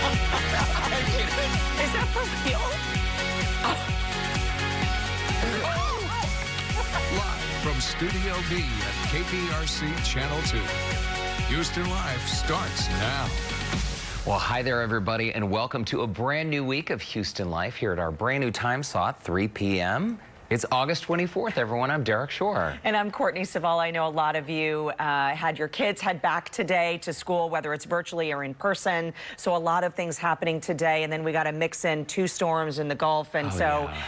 Is that for real? Live from Studio B at KPRC Channel 2. Houston Life starts now. Well, hi there, everybody, and welcome to a brand new week of Houston Life here at our brand new time slot, 3 p.m. It's August 24th, everyone. I'm Derek Shore. And I'm Courtney Savall. I know a lot of you had your kids head back today to school, whether it's virtually or in person. So a lot of things happening today. And then we got to mix in 2 storms in the Gulf. And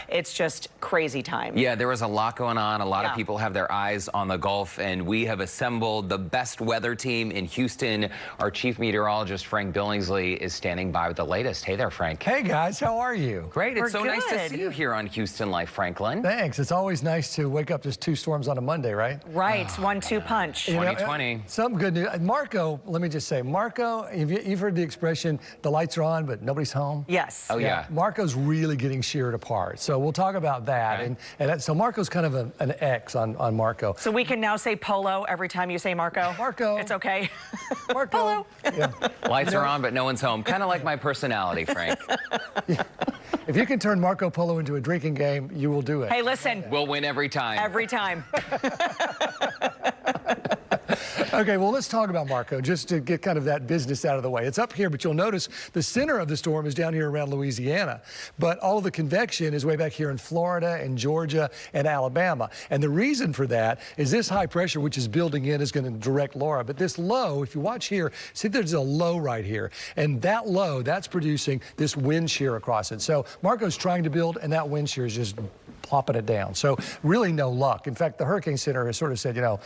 it's just crazy time. Yeah, there was a lot going on. A lot of people have their eyes on the Gulf. And we have assembled the best weather team in Houston. Our chief meteorologist, Frank Billingsley, is standing by with the latest. Hey there, Frank. Hey, guys. How are you? Great. It's so nice to good. see you here on Houston Life, Franklin. Thanks. It's always nice to wake up just 2 storms on a Monday, right? Right. 1-2 punch. 2020. Some good news. Marco, let me just say, Marco, you've heard the expression, the lights are on, but nobody's home. Yes. Oh, yeah. Marco's really getting sheared apart. So we'll talk about that. Okay. So Marco's kind of an X on Marco. So we can now say Polo every time you say Marco? Marco. It's okay. Marco. Polo. Yeah. Lights are on, but no one's home. Kind of like my personality, Frank. If you can turn Marco Polo into a drinking game, you will do it. Hey, listen. We'll win every time. Every time. Okay, well, let's talk about Marco, just to get kind of that business out of the way. It's up here, but you'll notice the center of the storm is down here around Louisiana. But all of the convection is way back here in Florida and Georgia and Alabama. And the reason for that is this high pressure, which is building in, is going to direct Laura. But this low, if you watch here, see there's a low right here. And that low, that's producing this wind shear across it. So Marco's trying to build, and that wind shear is just plopping it down. So really no luck. In fact, the Hurricane Center has sort of said, you know,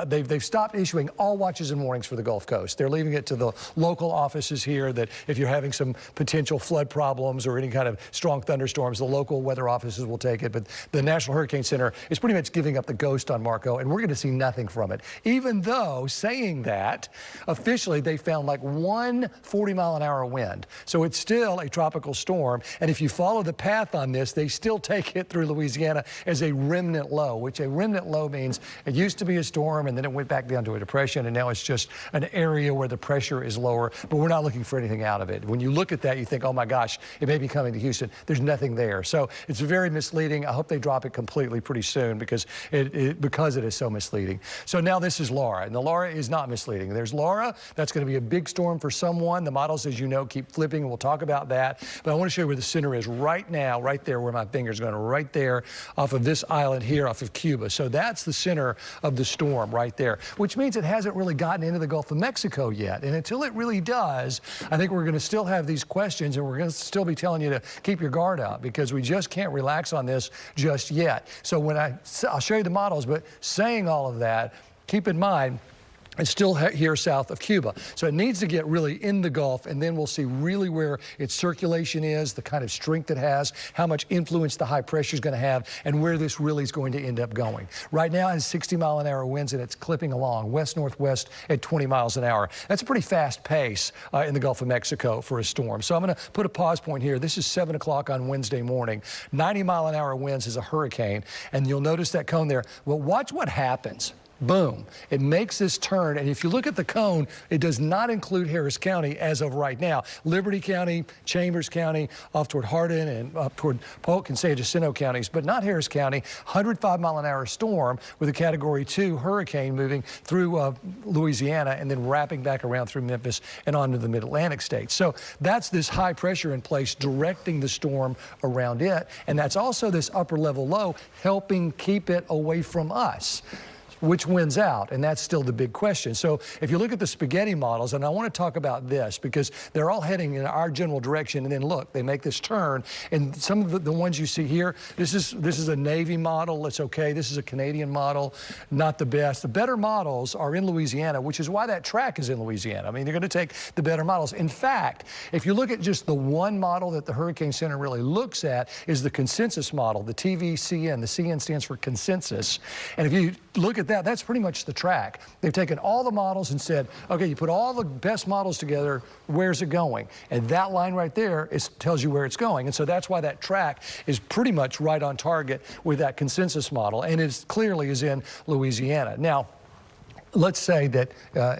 they've stopped issuing all watches and warnings for the Gulf Coast. They're leaving it to the local offices here that if you're having some potential flood problems or any kind of strong thunderstorms, the local weather offices will take it. But the National Hurricane Center is pretty much giving up the ghost on Marco, and we're going to see nothing from it. Even though, saying that, officially they found like 1 40-mile-an-hour wind. So it's still a tropical storm. And if you follow the path on this, they still take it through Louisiana as a remnant low, which a remnant low means it used to be a storm and then it went back down to a depression, and now it's just an area where the pressure is lower, but we're not looking for anything out of it. When you look at that, you think, oh my gosh, it may be coming to Houston. There's nothing there. So it's very misleading. I hope they drop it completely pretty soon because it is so misleading. So now this is Laura, and the Laura is not misleading. There's Laura. That's going to be a big storm for someone. The models, as you know, keep flipping, and we'll talk about that. But I want to show you where the center is right now, right there where my finger's going, right there off of this island here off of Cuba. So that's the center of the storm right there, which means it hasn't really gotten into the Gulf of Mexico yet. And until it really does, I think we're going to still have these questions, and we're going to still be telling you to keep your guard up because we just can't relax on this just yet. So when I'll show you the models, but saying all of that, keep in mind, it's still here south of Cuba. So it needs to get really in the Gulf, and then we'll see really where its circulation is, the kind of strength it has, how much influence the high pressure is going to have, and where this really is going to end up going. Right now, it's 60-mile-an-hour winds, and it's clipping along west-northwest at 20 miles an hour. That's a pretty fast pace in the Gulf of Mexico for a storm. So I'm going to put a pause point here. This is 7 o'clock on Wednesday morning. 90-mile-an-hour winds is a hurricane, and you'll notice that cone there. Well, watch what happens. Boom. It makes this turn, and if you look at the cone, it does not include Harris County as of right now. Liberty County, Chambers County, off toward Hardin and up toward Polk and San Jacinto counties, but not Harris County. 105-mile-an-hour storm with a Category 2 hurricane moving through Louisiana and then wrapping back around through Memphis and onto the mid-Atlantic states. So that's this high pressure in place directing the storm around it, and that's also this upper-level low helping keep it away from us. Which wins out? And that's still the big question. So if you look at the spaghetti models, and I want to talk about this because they're all heading in our general direction, and then look, they make this turn, and some of the ones you see here, this is a Navy model. It's okay. This is a Canadian model, not the best. The better models are in Louisiana, which is why that track is in Louisiana. I mean, they're going to take the better models. In fact, if you look at just the one model that the Hurricane Center really looks at is the consensus model, the TVCN. The CN stands for consensus. And if you look at that, that's pretty much the track. They've taken all the models and said, okay, you put all the best models together, where's it going? And that line right there tells you where it's going. And so that's why that track is pretty much right on target with that consensus model. And it clearly is in Louisiana. Now, let's say that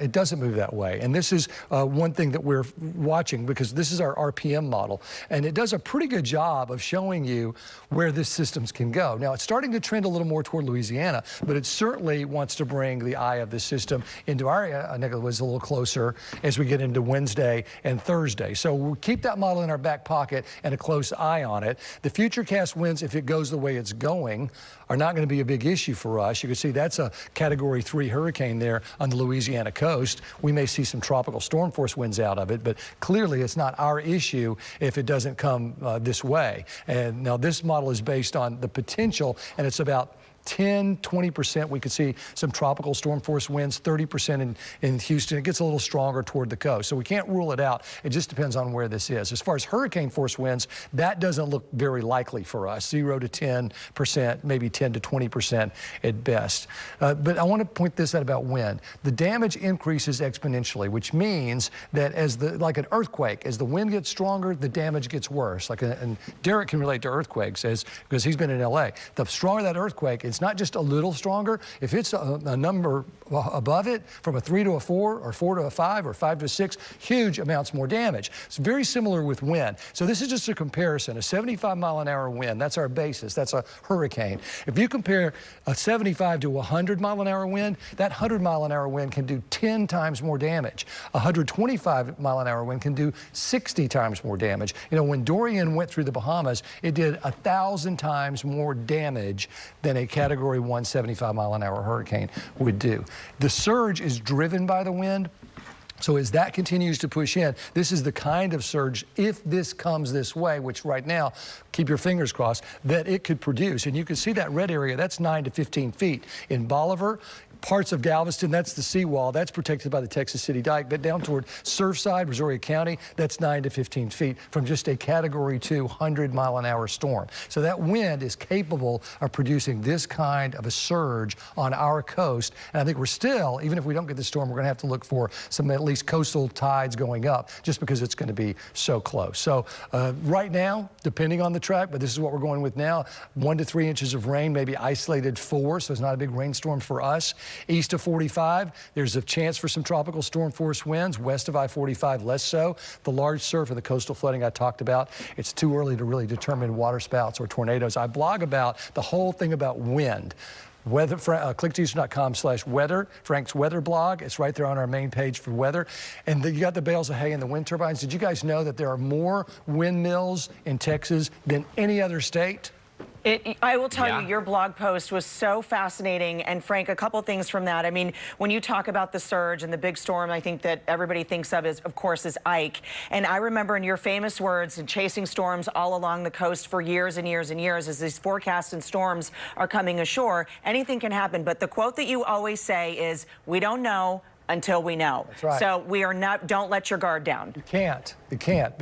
it doesn't move that way. And this is one thing that we're watching, because this is our RPM model. And it does a pretty good job of showing you where this systems can go. Now, it's starting to trend a little more toward Louisiana, but it certainly wants to bring the eye of the system into our neck of the woods a little closer as we get into Wednesday and Thursday. So we'll keep that model in our back pocket and a close eye on it. The futurecast winds, if it goes the way it's going, are not going to be a big issue for us. You can see that's a Category 3 hurricane there on the Louisiana coast. We may see some tropical storm force winds out of it, but clearly it's not our issue if it doesn't come this way. And now this model is based on the potential, and it's about 10, 20%. We could see some tropical storm force winds, 30% in Houston. It gets a little stronger toward the coast. So we can't rule it out. It just depends on where this is. As far as hurricane force winds, that doesn't look very likely for us. 0 to 10%, maybe 10 to 20% at best. But I want to point this out about wind. The damage increases exponentially, which means that like an earthquake, as the wind gets stronger, the damage gets worse. And Derek can relate to earthquakes because he's been in LA. The stronger that earthquake, it's not just a little stronger. If it's a number above it, from a 3 to a 4, or 4 to a 5, or 5 to a 6, huge amounts more damage. It's very similar with wind. So this is just a comparison. A 75-mile-an-hour wind, that's our basis. That's a hurricane. If you compare a 75 to a 100-mile-an-hour wind, that 100-mile-an-hour wind can do 10 times more damage. A 125-mile-an-hour wind can do 60 times more damage. You know, when Dorian went through the Bahamas, it did 1,000 times more damage than a Category 1 75-mile-an-hour hurricane would do. The surge is driven by the wind. So as that continues to push in, this is the kind of surge, if this comes this way, which right now, keep your fingers crossed, that it could produce. And you can see that red area, that's 9 to 15 feet. In Bolivar, parts of Galveston, that's the seawall. That's protected by the Texas City Dike. But down toward Surfside, Brazoria County, that's 9 to 15 feet from just a Category 2 100-mile-an-hour storm. So that wind is capable of producing this kind of a surge on our coast. And I think we're still, even if we don't get the storm, we're going to have to look for some at least coastal tides going up, just because it's going to be so close. So right now, depending on the track, but this is what we're going with now, 1 to 3 inches of rain, maybe isolated 4, so it's not a big rainstorm for us. East of 45, there's a chance for some tropical storm force winds. West of I-45, less so. The large surf and the coastal flooding I talked about, it's too early to really determine waterspouts or tornadoes. I blog about the whole thing about wind. Weather, clickteaser.com/weather, Frank's weather blog. It's right there on our main page for weather. And you got the bales of hay and the wind turbines. Did you guys know that there are more windmills in Texas than any other state? I will tell you, your blog post was so fascinating. And Frank, a couple things from that. I mean, when you talk about the surge and the big storm, I think that everybody thinks of, of course, is Ike. And I remember in your famous words, and chasing storms all along the coast for years and years and years, as these forecasts and storms are coming ashore, anything can happen. But the quote that you always say is, we don't know until we know. That's right. So we are not, don't let your guard down. You can't. You can't.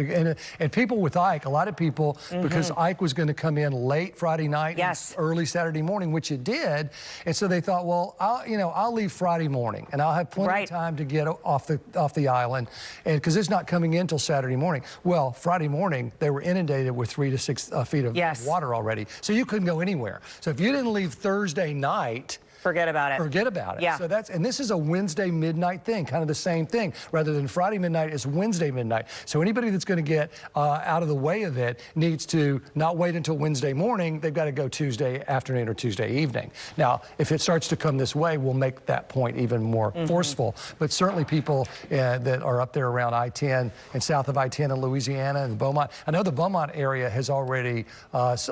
And people with Ike, a lot of people, because Ike was going to come in late Friday night, and early Saturday morning, which it did. And so they thought, well, I'll leave Friday morning and I'll have plenty of time to get off the island, and because it's not coming in until Saturday morning. Well, Friday morning, they were inundated with 3 to 6 feet of water already. So you couldn't go anywhere. So if you didn't leave Thursday night, forget about it. Forget about it. Yeah. So and this is a Wednesday midnight thing, kind of the same thing. Rather than Friday midnight, it's Wednesday midnight. So anybody that's going to get out of the way of it needs to not wait until Wednesday morning. They've got to go Tuesday afternoon or Tuesday evening. Now, if it starts to come this way, we'll make that point even more forceful. But certainly people that are up there around I-10 and south of I-10 in Louisiana and Beaumont. I know the Beaumont area has already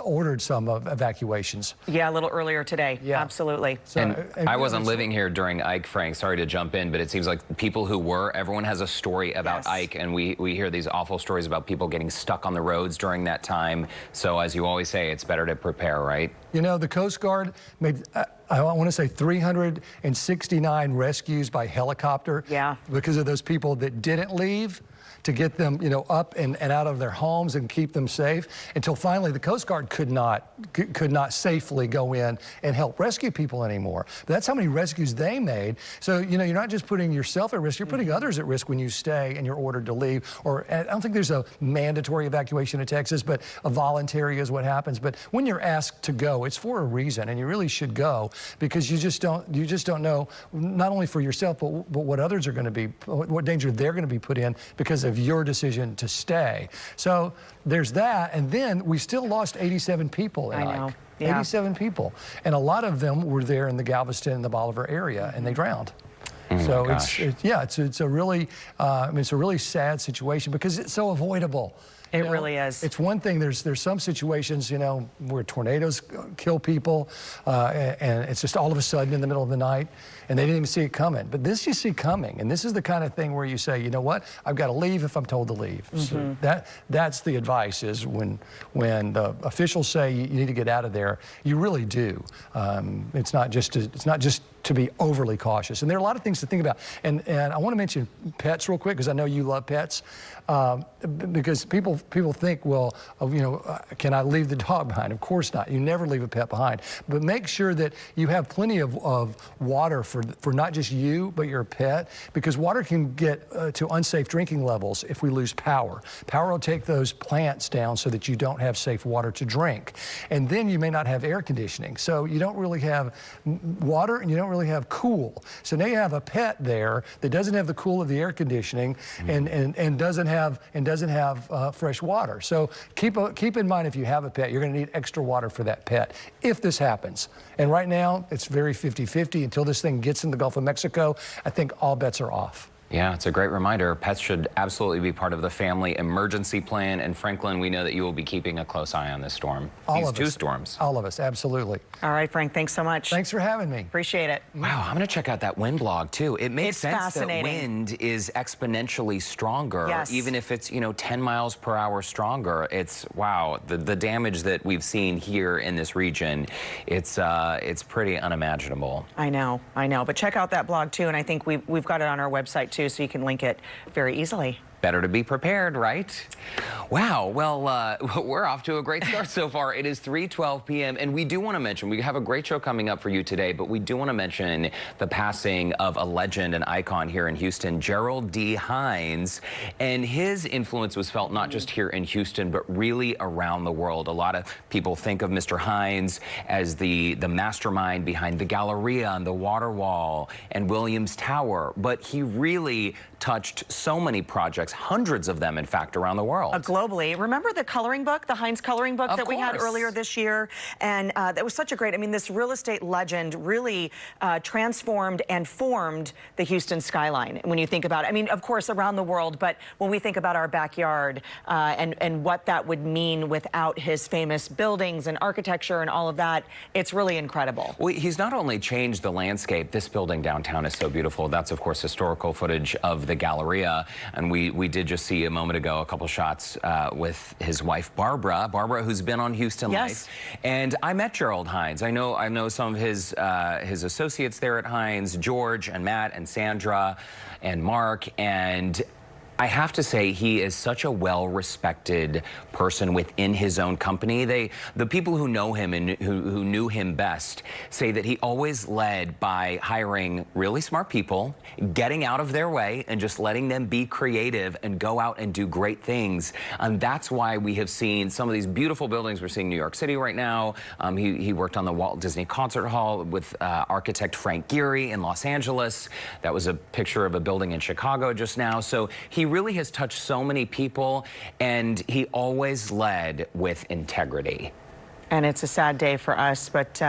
ordered some evacuations. Yeah, a little earlier today. Yeah. Absolutely. So, and I wasn't living here during Ike, Frank. Sorry to jump in, but it seems like people who were, everyone has a story about Ike, and we hear these awful stories about people getting stuck on the roads during that time. So as you always say, it's better to prepare, right? You know, the Coast Guard made, I want to say 369 rescues by helicopter because of those people that didn't leave, to get them, up and out of their homes and keep them safe, until finally the Coast Guard could not safely go in and help rescue people anymore. But that's how many rescues they made. So, you're not just putting yourself at risk, you're putting others at risk when you stay and you're ordered to leave. Or I don't think there's a mandatory evacuation in Texas, but a voluntary is what happens. But when you're asked to go, go, it's for a reason, and you really should go, because you just don't know, not only for yourself, but what others are going to be, what danger they're going to be put in because of your decision to stay. So there's that, and then we still lost 87 people in Ike. Yeah. 87 people, and a lot of them were there in the Galveston and the Bolivar area, and they drowned. So it's a really, it's a really sad situation because it's so avoidable. It really is. It's one thing, there's some situations, where tornadoes kill people, and it's just all of a sudden in the middle of the night, and they didn't even see it coming. But this you see coming, and this is the kind of thing where you say, you know what, I've got to leave if I'm told to leave. So that's the advice, is when the officials say you need to get out of there, you really do. It's not just to be overly cautious. And there are a lot of things to think about. And I want to mention pets real quick, because I know you love pets. Because people think, well, can I leave the dog behind? Of course not. You never leave a pet behind. But make sure that you have plenty of water for not just you, but your pet, because water can get to unsafe drinking levels if we lose power. Power will take those plants down so that you don't have safe water to drink. And then you may not have air conditioning. So you don't really have water, and you don't really have cool. So now you have a pet there that doesn't have the cool of the air conditioning, and doesn't have fresh water. So keep in mind, if you have a pet, you're going to need extra water for that pet if this happens. And right now, it's very 50-50. Until this thing gets in the Gulf of Mexico, I think all bets are off. Yeah, it's a great reminder. Pets should absolutely be part of the family emergency plan. And Franklin, we know that you will be keeping a close eye on this storm. These two storms. All of us, absolutely. All right, Frank, thanks so much. Thanks for having me. Appreciate it. Wow, I'm going to check out that wind blog, too. It makes sense that wind is exponentially stronger, even if it's, 10 miles per hour stronger. It's, wow, the damage that we've seen here in this region, it's pretty unimaginable. I know. But check out that blog, too, and I think we've got it on our website, too, so you can link it very easily. Better to be prepared, right? Wow, well, we're off to a great start so far. It is 3:12 p.m. and we do want to mention, we have a great show coming up for you today, but we do want to mention the passing of a legend, an icon here in Houston, Gerald D. Hines, and his influence was felt not just here in Houston, but really around the world. A lot of people think of Mr. Hines as the mastermind behind the Galleria and the Water Wall and Williams Tower, but he really touched so many projects, hundreds of them, in fact, around the world. Globally. Remember the coloring book, the Hines coloring book that we had earlier this year? And that was such a great, this real estate legend really transformed and formed the Houston skyline. When you think about it, of course, around the world, but when we think about our backyard and what that would mean without his famous buildings and architecture and all of that, it's really incredible. Well, he's not only changed the landscape, this building downtown is so beautiful. That's, of course, historical footage of the Galleria, and we did just see a moment ago a couple shots with his wife Barbara, who's been on Houston Life. And I met Gerald Hines. I know some of his associates there at Hines, George and Matt and Sandra and Mark, and I have to say, he is such a well-respected person within his own company. The people who know him and who knew him best say that he always led by hiring really smart people, getting out of their way, and just letting them be creative and go out and do great things. And that's why we have seen some of these beautiful buildings. We're seeing New York City right now. He worked on the Walt Disney Concert Hall with architect Frank Gehry in Los Angeles. That was a picture of a building in Chicago just now. So he really has touched so many people, and he always led with integrity. And it's a sad day for us, but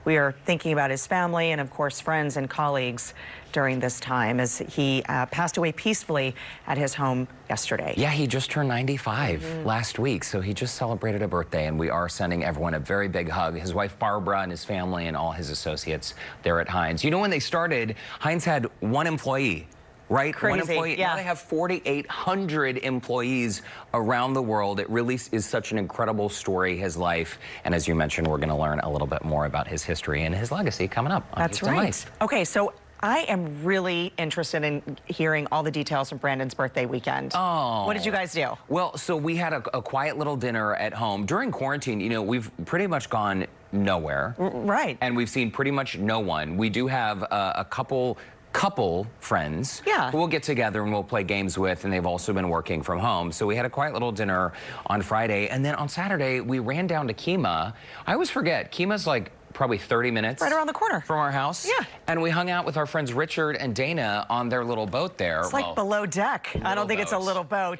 we are thinking about his family and, of course, friends and colleagues during this time as he passed away peacefully at his home yesterday. Yeah, he just turned 95 last week, so he just celebrated a birthday, and we are sending everyone a very big hug. His wife Barbara and his family and all his associates there at Hines. When they started, Hines had one employee. Right? Crazy. One employee. Now they have 4,800 employees around the world. It really is such an incredible story, his life. And as you mentioned, we're going to learn a little bit more about his history and his legacy coming up on Houston Life. Okay, so I am really interested in hearing all the details from Brandon's birthday weekend. Oh. What did you guys do? Well, so we had a quiet little dinner at home. During quarantine, we've pretty much gone nowhere. Right. And we've seen pretty much no one. We do have a couple couple friends who we'll get together and we'll play games with, and they've also been working from home. So we had a quiet little dinner on Friday, and then on Saturday we ran down to Kemah. I always forget, Kemah's like probably 30 minutes right around the corner from our house. Yeah. And we hung out with our friends Richard and Dana on their little boat there. It's like below deck. I don't think it's a little boat.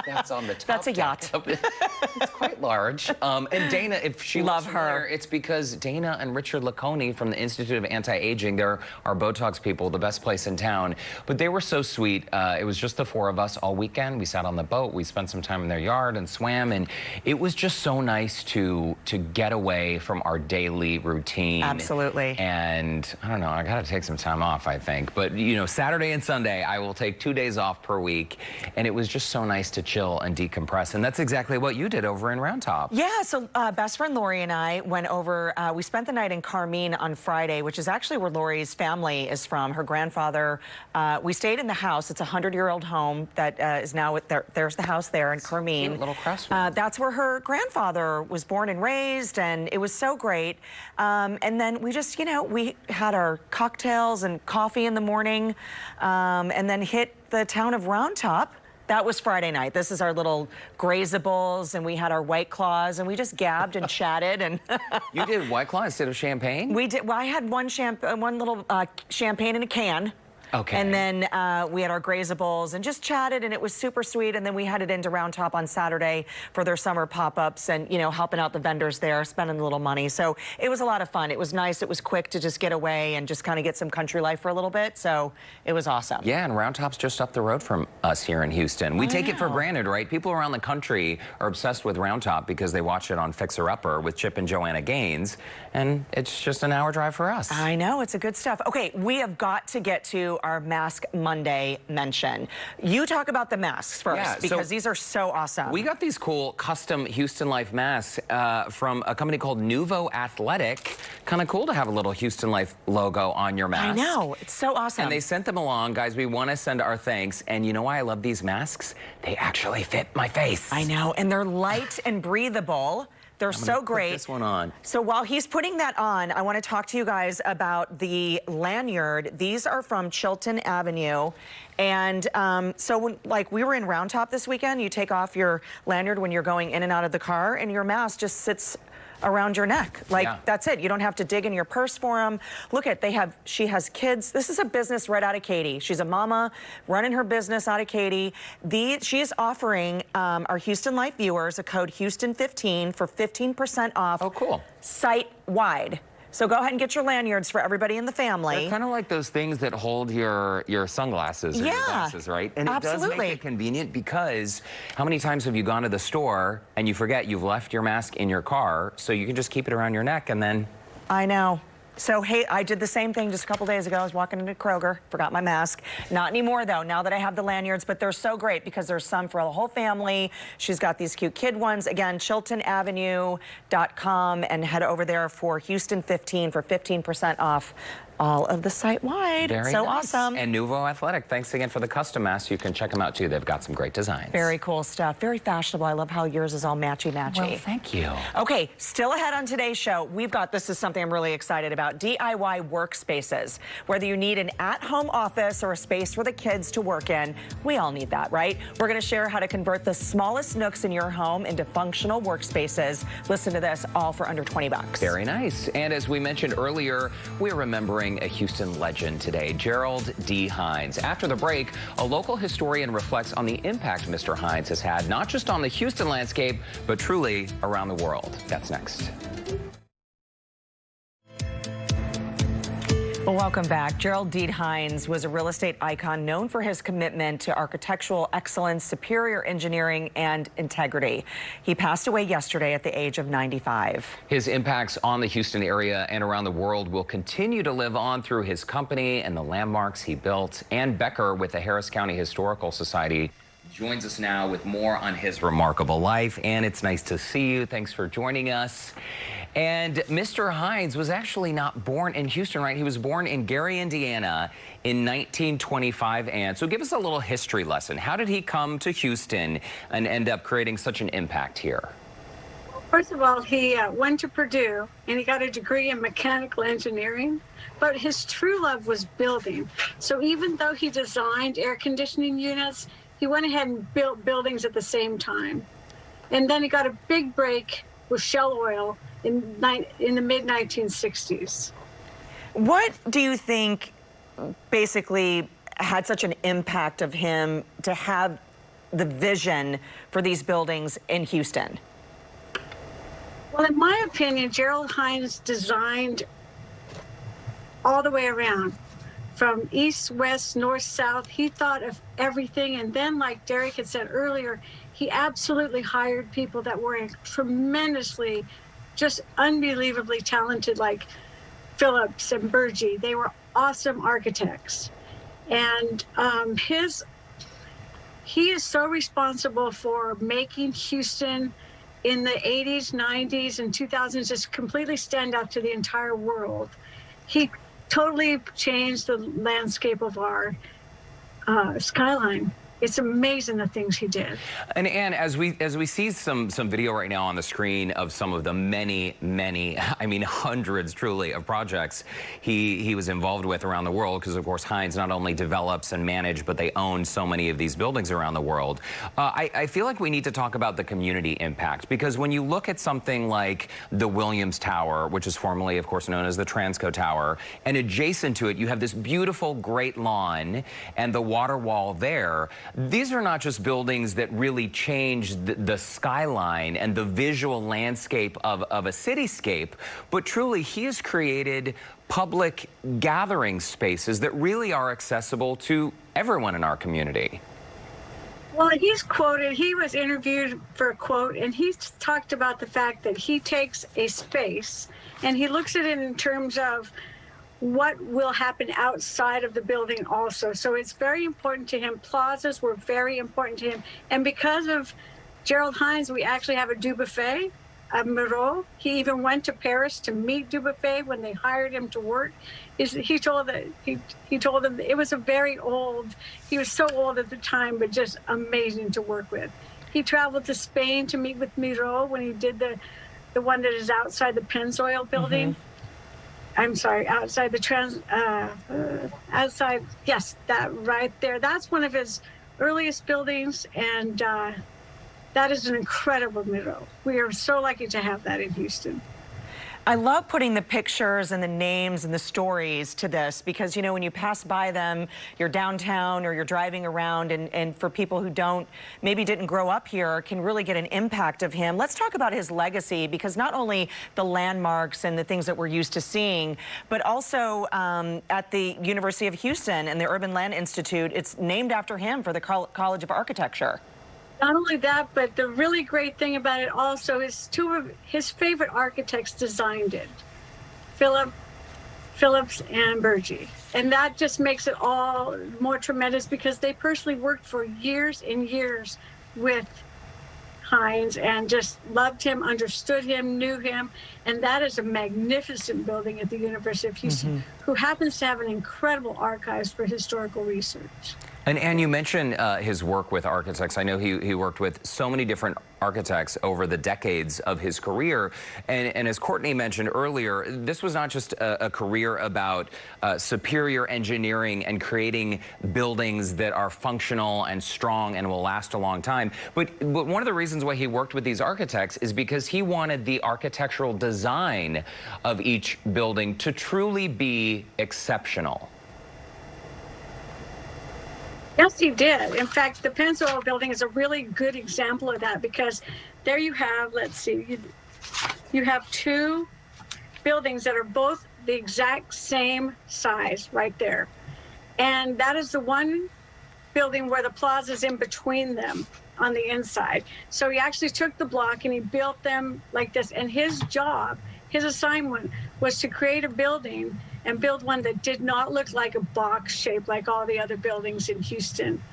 That's on the top. That's a yacht. It's quite large. And Dana, if she love was her, familiar, it's because Dana and Richard Laconi from the Institute of Anti-Aging, they're our Botox people, the best place in town. But they were so sweet. It was just the four of us all weekend. We sat on the boat. We spent some time in their yard and swam. And it was just so nice to get away from our daily routine. Absolutely. And I don't know, I got to take some time off, I think. But, you know, Saturday and Sunday, I will take 2 days off per week. And it was just so nice to chill and decompress. And that's exactly what you did over in Round Top. Yeah, so best friend Lori and I went over, we spent the night in Carmine on Friday, which is actually where Lori's family is from. Her grandfather, we stayed in the house. It's a 100-year-old home that is now, there's the house there in Carmine. Cute little Crestwood. That's where her grandfather was born and raised, and it was so great. And then we just, you know, we had our cocktails and coffee in the morning, and then hit the town of Round Top. That was Friday night. This is our little Grazables, and we had our White Claws, and we just gabbed and chatted. And you did White Claw instead of champagne? We did. Well, I had one little champagne in a can. Okay. And then we had our Grazables and just chatted, and it was super sweet. And then we headed into Round Top on Saturday for their summer pop-ups and, you know, helping out the vendors there, spending a little money. So it was a lot of fun. It was nice. It was quick to just get away and just kind of get some country life for a little bit. So it was awesome. Yeah, and Round Top's just up the road from us here in Houston. We take it for granted, right? People around the country are obsessed with Round Top because they watch it on Fixer Upper with Chip and Joanna Gaines, and it's just an hour drive for us. I know, it's a good stuff. Okay, we have got to get to our Mask Monday mention. You talk about the masks first, because these are so awesome. We got these cool custom Houston Life masks from a company called Nuvo Athletic. Kind of cool to have a little Houston Life logo on your mask. I know, it's so awesome. And they sent them along. Guys, we want to send our thanks. And you know why I love these masks? They actually fit my face. I know, and they're light and breathable. They're so great. Put this one on. So while he's putting that on, I want to talk to you guys about the lanyard. These are from Chilton Avenue. And so when, like, we were in Round Top this weekend, you take off your lanyard when you're going in and out of the car, and your mask just sits around your neck. Like, that's it. You don't have to dig in your purse for them. Look at, she has kids. This is a business right out of Katy. She's a mama running her business out of Katy. She is offering our Houston Life viewers a code Houston15 for 15% off. Oh, cool. Site-wide. So go ahead and get your lanyards for everybody in the family. They're kind of like those things that hold your sunglasses or your glasses, right? And it does make it convenient, because how many times have you gone to the store and you forget you've left your mask in your car, so you can just keep it around your neck and then... I know. So, hey, I did the same thing just a couple days ago. I was walking into Kroger, forgot my mask. Not anymore, though, now that I have the lanyards, but they're so great because there's some for the whole family. She's got these cute kid ones. Again, ChiltonAvenue.com, and head over there for Houston15 for 15% off all of the site-wide. Very so nice. Awesome. And Nuvo Athletic, thanks again for the custom masks. You can check them out, too. They've got some great designs. Very cool stuff. Very fashionable. I love how yours is all matchy-matchy. Well, thank you. Okay, still ahead on today's show, we've got, this is something I'm really excited about, DIY workspaces. Whether you need an at-home office or a space for the kids to work in, we all need that, right? We're going to share how to convert the smallest nooks in your home into functional workspaces. Listen to this, all for under 20 bucks. Very nice. And as we mentioned earlier, we're remembering a Houston legend today, Gerald D. Hines. After the break, a local historian reflects on the impact Mr. Hines has had, not just on the Houston landscape, but truly around the world. That's next. Well, welcome back. Gerald D. Hines was a real estate icon known for his commitment to architectural excellence, superior engineering, and integrity. He passed away yesterday at the age of 95. His impacts on the Houston area and around the world will continue to live on through his company and the landmarks he built. Ann Becker with the Harris County Historical Society joins us now with more on his remarkable life. And it's nice to see you. Thanks for joining us. And Mr. Hines was actually not born in Houston, right? He was born in Gary, Indiana in 1925. And so give us a little history lesson. How did he come to Houston and end up creating such an impact here? First of all, he went to Purdue and he got a degree in mechanical engineering, but his true love was building. So even though he designed air conditioning units, he went ahead and built buildings at the same time. And then he got a big break with Shell Oil in the mid-1960s. What do you think basically had such an impact of him to have the vision for these buildings in Houston? Well, in my opinion, Gerald Hines designed all the way around, from east, west, north, south. He thought of everything. And then, like Derek had said earlier, he absolutely hired people that were tremendously, just unbelievably talented, like Phillips and Burgee. They were awesome architects. And he is so responsible for making Houston in the 80s, 90s, and 2000s just completely stand out to the entire world. He totally changed the landscape of our skyline. It's amazing the things he did. And Anne, as we see some video right now on the screen of some of the many, I mean hundreds truly of projects he was involved with around the world, because of course Hines not only develops and manage, but they own so many of these buildings around the world. I feel like we need to talk about the community impact, because when you look at something like the Williams Tower, which is formerly of course known as the Transco Tower, and adjacent to it you have this beautiful Great Lawn and the water wall there. These are not just buildings that really change the skyline and the visual landscape of a cityscape, but truly he has created public gathering spaces that really are accessible to everyone in our community. Well, he was interviewed for a quote, and he talked about the fact that he takes a space and he looks at it in terms of what will happen outside of the building also. So it's very important to him. Plazas were very important to him. And because of Gerald Hines, we actually have a Dubuffet, a Miro. He even went to Paris to meet Dubuffet when they hired him to work. He told them it was he was so old at the time, but just amazing to work with. He traveled to Spain to meet with Miro when he did the one that is outside the Pennzoil building. Mm-hmm. I'm sorry, outside the yes, that right there. That's one of his earliest buildings, and that is an incredible Miro. We are so lucky to have that in Houston. I love putting the pictures and the names and the stories to this, because, you know, when you pass by them, you're downtown or you're driving around, and for people who maybe didn't grow up here, can really get an impact of him. Let's talk about his legacy, because not only the landmarks and the things that we're used to seeing, but also at the University of Houston and the Urban Land Institute, it's named after him for the College of Architecture. Not only that, but the really great thing about it also is two of his favorite architects designed it, Phillips and Burgee. And that just makes it all more tremendous, because they personally worked for years and years with Hines and just loved him, understood him, knew him. And that is a magnificent building at the University of Houston, who happens to have an incredible archives for historical research. And you mentioned his work with architects. I know he worked with so many different architects over the decades of his career. And as Courtney mentioned earlier, this was not just a career about superior engineering and creating buildings that are functional and strong and will last a long time. But one of the reasons why he worked with these architects is because he wanted the architectural design of each building to truly be exceptional. Yes, he did. In fact, the Pennzoil building is a really good example of that, because there you have, let's see, you have two buildings that are both the exact same size right there. And that is the one building where the plaza is in between them on the inside. So he actually took the block and he built them like this. And his job, his assignment, was to create a building and build one that did not look like a box shape like all the other buildings in Houston.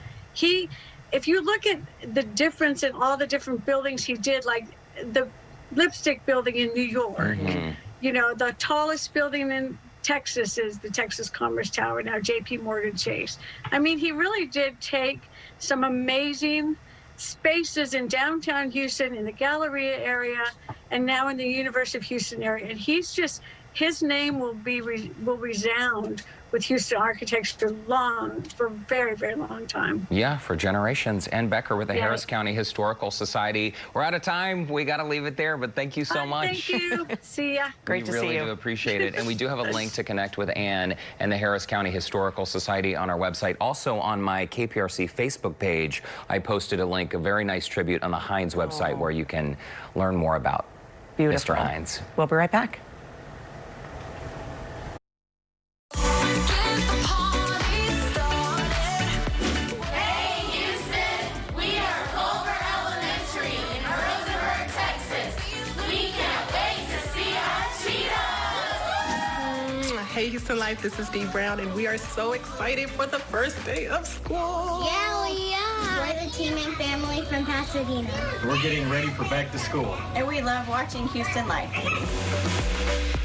If you look at the difference in all the different buildings he did, like the Lipstick building in New York, you know, the tallest building in Texas is the Texas Commerce Tower, now JP Morgan Chase. I mean, he really did take some amazing spaces in downtown Houston, in the Galleria area, and now in the University of Houston area. And his name will resound with Houston architecture for a very, very long time. Yeah, for generations. Ann Becker with the Harris County Historical Society. We're out of time. We got to leave it there, but thank you so much. Thank you. See ya. Great to see you. We really do appreciate it. And we do have a link to connect with Ann and the Harris County Historical Society on our website. Also on my KPRC Facebook page, I posted a link, a very nice tribute on the Hines website where you can learn more about Beautiful. Mr. Hines. We'll be right back. Hey Houston Life, this is Dee Brown, and we are so excited for the first day of school. Yeah, we are. We're the team and family from Pasadena. We're getting ready for back to school. And we love watching Houston Life.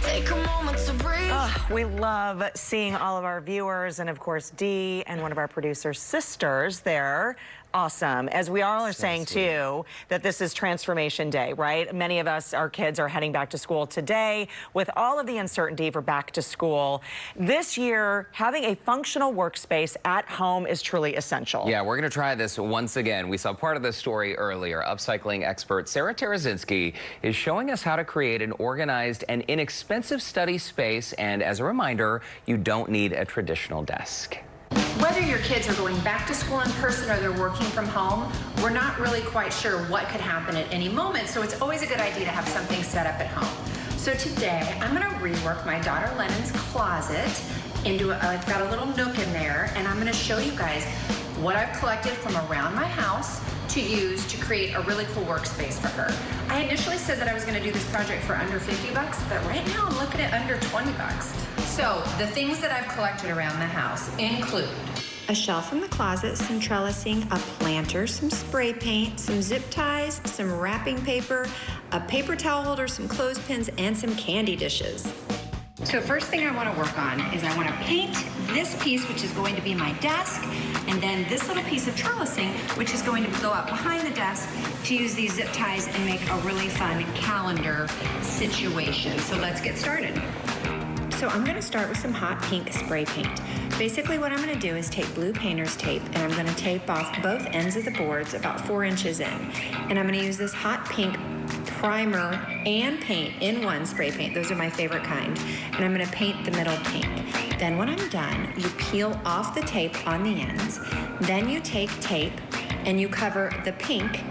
Take a moment to breathe. Oh, we love seeing all of our viewers and, of course, Dee and one of our producer sisters there. Awesome. As we all are saying, too, that this is Transformation Day, right? Many of us, our kids are heading back to school today with all of the uncertainty for back to school. This year, having a functional workspace at home is truly essential. Yeah, we're going to try this once again. We saw part of this story earlier. Upcycling expert Sarah Tarazinski is showing us how to create an organized and inexpensive study space. And as a reminder, you don't need a traditional desk. Whether your kids are going back to school in person or they're working from home, we're not really quite sure what could happen at any moment, so it's always a good idea to have something set up at home. So today, I'm gonna rework my daughter Lennon's closet into I've got a little nook in there, and I'm gonna show you guys what I've collected from around my house to use to create a really cool workspace for her. I initially said that I was gonna do this project for under 50 bucks, but right now I'm looking at under 20 bucks. So the things that I've collected around the house include a shelf from the closet, some trellising, a planter, some spray paint, some zip ties, some wrapping paper, a paper towel holder, some clothespins, and some candy dishes. So first thing I want to work on is I want to paint this piece, which is going to be my desk, and then this little piece of trellising, which is going to go up behind the desk to use these zip ties and make a really fun calendar situation. So let's get started. So I'm going to start with some hot pink spray paint. Basically what I'm going to do is take blue painter's tape and I'm going to tape off both ends of the boards about 4 inches in. And I'm going to use this hot pink primer and paint in one spray paint. Those are my favorite kind. And I'm going to paint the middle pink. Then when I'm done, you peel off the tape on the ends. Then you take tape and you cover the pink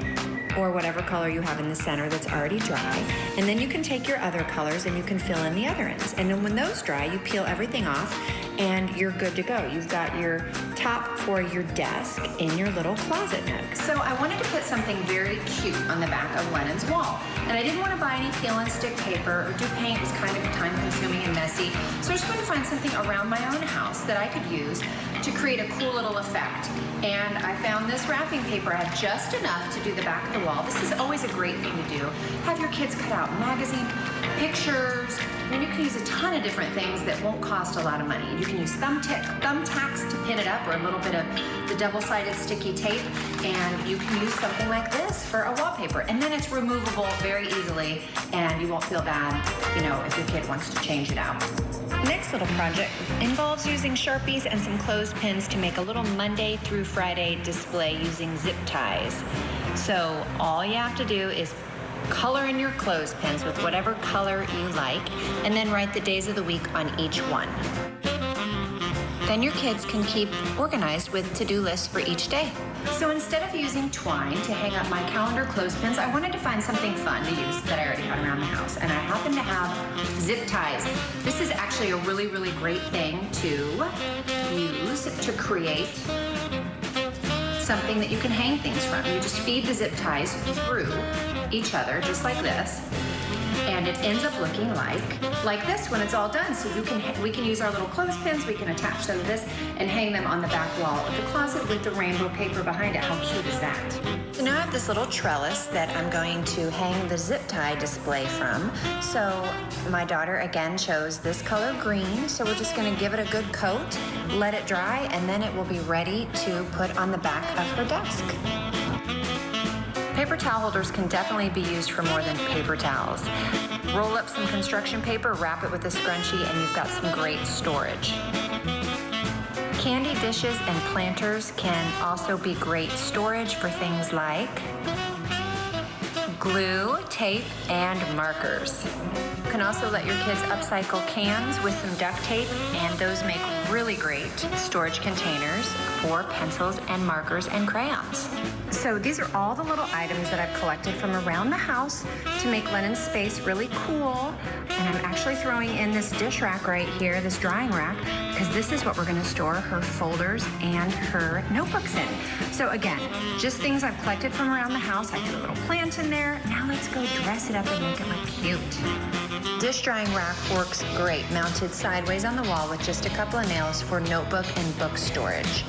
or whatever color you have in the center that's already dry. And then you can take your other colors and you can fill in the other ends. And then when those dry, you peel everything off and you're good to go. You've got your top for your desk in your little closet nook. So I wanted to put something very cute on the back of Lennon's wall. And I didn't want to buy any peel and stick paper or do paint. It was kind of time consuming and messy. So I just wanted to find something around my own house that I could use to create a cool little effect. And I found this wrapping paper. I had just enough to do the back of the wall. This is always a great thing to do. Have your kids cut out magazine pictures. I mean, you can use a ton of different things that won't cost a lot of money. You can use thumbtacks to pin it up, or a little bit of the double-sided sticky tape, and you can use something like this for a wallpaper. And then it's removable very easily, and you won't feel bad, you know, if your kid wants to change it out. Next little project involves using Sharpies and some clothespins to make a little Monday through Friday display using zip ties. So all you have to do is color in your clothespins with whatever color you like, and then write the days of the week on each one. Then your kids can keep organized with to-do lists for each day. So instead of using twine to hang up my calendar clothespins, I wanted to find something fun to use that I already had around the house, and I happen to have zip ties. This is actually a really, really great thing to use to create something that you can hang things from. You just feed the zip ties through each other, just like this, and it ends up looking like this when it's all done. So we can use our little clothespins, we can attach them to this and hang them on the back wall of the closet with the rainbow paper behind it. How cute is that? So now I have this little trellis that I'm going to hang the zip tie display from. So my daughter again chose this color green, so we're just going to give it a good coat, let it dry, and then it will be ready to put on the back of her desk. Paper towel holders can definitely be used for more than paper towels. Roll up some construction paper, wrap it with a scrunchie, and you've got some great storage. Candy dishes and planters can also be great storage for things like glue, tape, and markers. You can also let your kids upcycle cans with some duct tape, and those make really great storage containers for pencils and markers and crayons. So these are all the little items that I've collected from around the house to make Lennon's space really cool. And I'm actually throwing in this dish rack right here, this drying rack, because this is what we're going to store her folders and her notebooks in. So again, just things I've collected from around the house. I put a little plant in there. Now let's go dress it up and make it look cute. Dish drying rack works great, mounted sideways on the wall with just a couple of nails for notebook and book storage.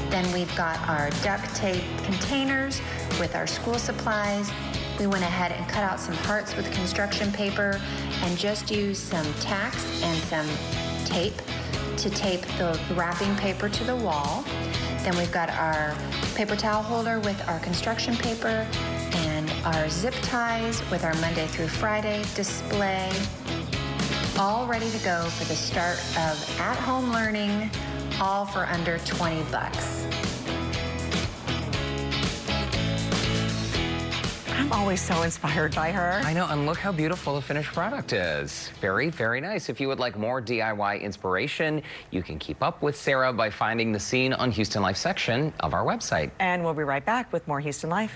Then we've got our duct tape containers with our school supplies. We went ahead and cut out some hearts with construction paper and just used some tacks and some tape to tape the wrapping paper to the wall. Then we've got our paper towel holder with our construction paper and our zip ties with our Monday through Friday display. All ready to go for the start of at-home learning, all for under 20 bucks. I'm always so inspired by her. I know, and look how beautiful the finished product is. Very, very nice. If you would like more DIY inspiration, you can keep up with Sarah by finding the Scene on Houston Life section of our website. And we'll be right back with more Houston Life.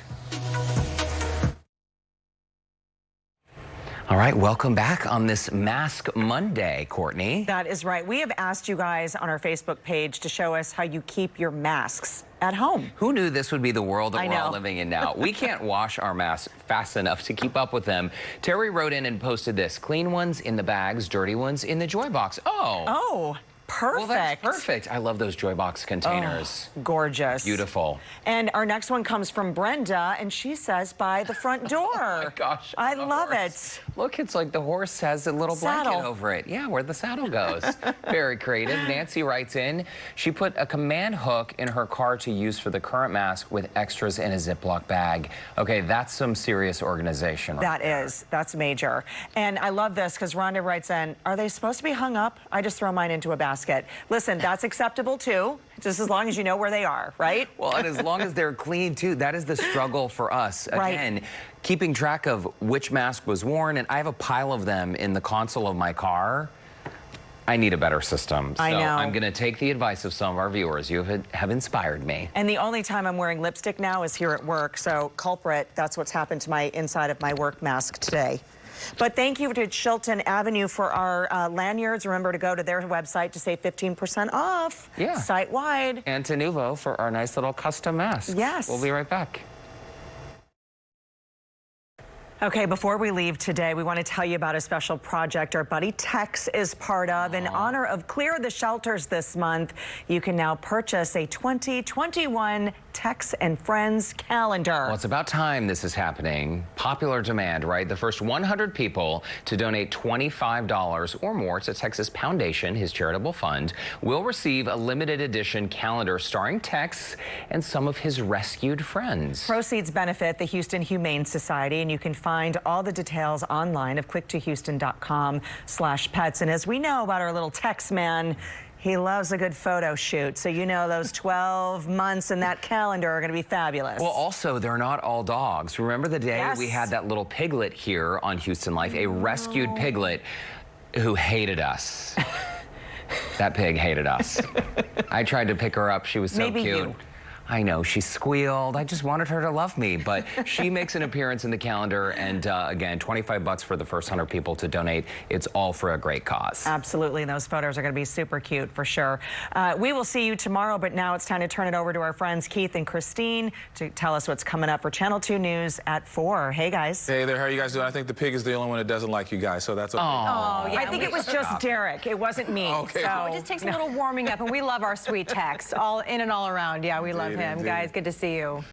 All right, welcome back on this Mask Monday, Courtney. That is right. We have asked you guys on our Facebook page to show us how you keep your masks at home. Who knew this would be the world that we're all living in now? We can't wash our masks fast enough to keep up with them. Terry wrote in and posted this: clean ones in the bags, dirty ones in the Joy Box. Oh, perfect. Well, that's perfect. I love those Joy Box containers. Oh, gorgeous. Beautiful. And our next one comes from Brenda, and she says by the front door. Oh my gosh. I love it. Look, it's like the horse has a little blanket over it. Yeah, where the saddle goes. Very creative. Nancy writes in, she put a command hook in her car to use for the current mask with extras in a Ziploc bag. Okay, that's some serious organization. That's major. And I love this because Rhonda writes in, are they supposed to be hung up? I just throw mine into a basket. Listen, that's acceptable too, just as long as you know where they are, right? Well, and as long as they're clean too. That is the struggle for us. Again, keeping track of which mask was worn, and I have a pile of them in the console of my car. I need a better system. So I know. I'm going to take the advice of some of our viewers. You have inspired me. And the only time I'm wearing lipstick now is here at work. So culprit, that's what's happened to my inside of my work mask today. But thank you to Chilton Avenue for our lanyards. Remember to go to their website to save 15% off. Yeah. Site-wide. And to Nuvo for our nice little custom mask. Yes. We'll be right back. Okay, before we leave today, we want to tell you about a special project our buddy Tex is part of. In honor of Clear the Shelters this month, you can now purchase a 2021 Tex and Friends calendar. Well, it's about time this is happening. Popular demand, right? The first 100 people to donate $25 or more to Texas Foundation, his charitable fund, will receive a limited edition calendar starring Tex and some of his rescued friends. Proceeds benefit the Houston Humane Society, and you can find all the details online at quick2houston.com/pets. And as we know about our little Tex man, he loves a good photo shoot. So you know those 12 months in that calendar are going to be fabulous. Well, also, they're not all dogs. Remember the day we had that little piglet here on Houston Life, a rescued piglet who hated us. That pig hated us. I tried to pick her up. She was so cute. You. I know, she squealed. I just wanted her to love me, but she makes an appearance in the calendar, and again, $25 for the first 100 people to donate. It's all for a great cause. Absolutely, and those photos are going to be super cute for sure. We will see you tomorrow, but now it's time to turn it over to our friends Keith and Christine to tell us what's coming up for Channel 2 News at 4. Hey, guys. Hey there, how are you guys doing? I think the pig is the only one that doesn't like you guys, so that's okay. Oh, yeah, I think it was just Derek. It wasn't me. Okay. So it just takes a little warming up, and we love our sweet Tex, all in and all around. Yeah, we love him. Guys, good to see you.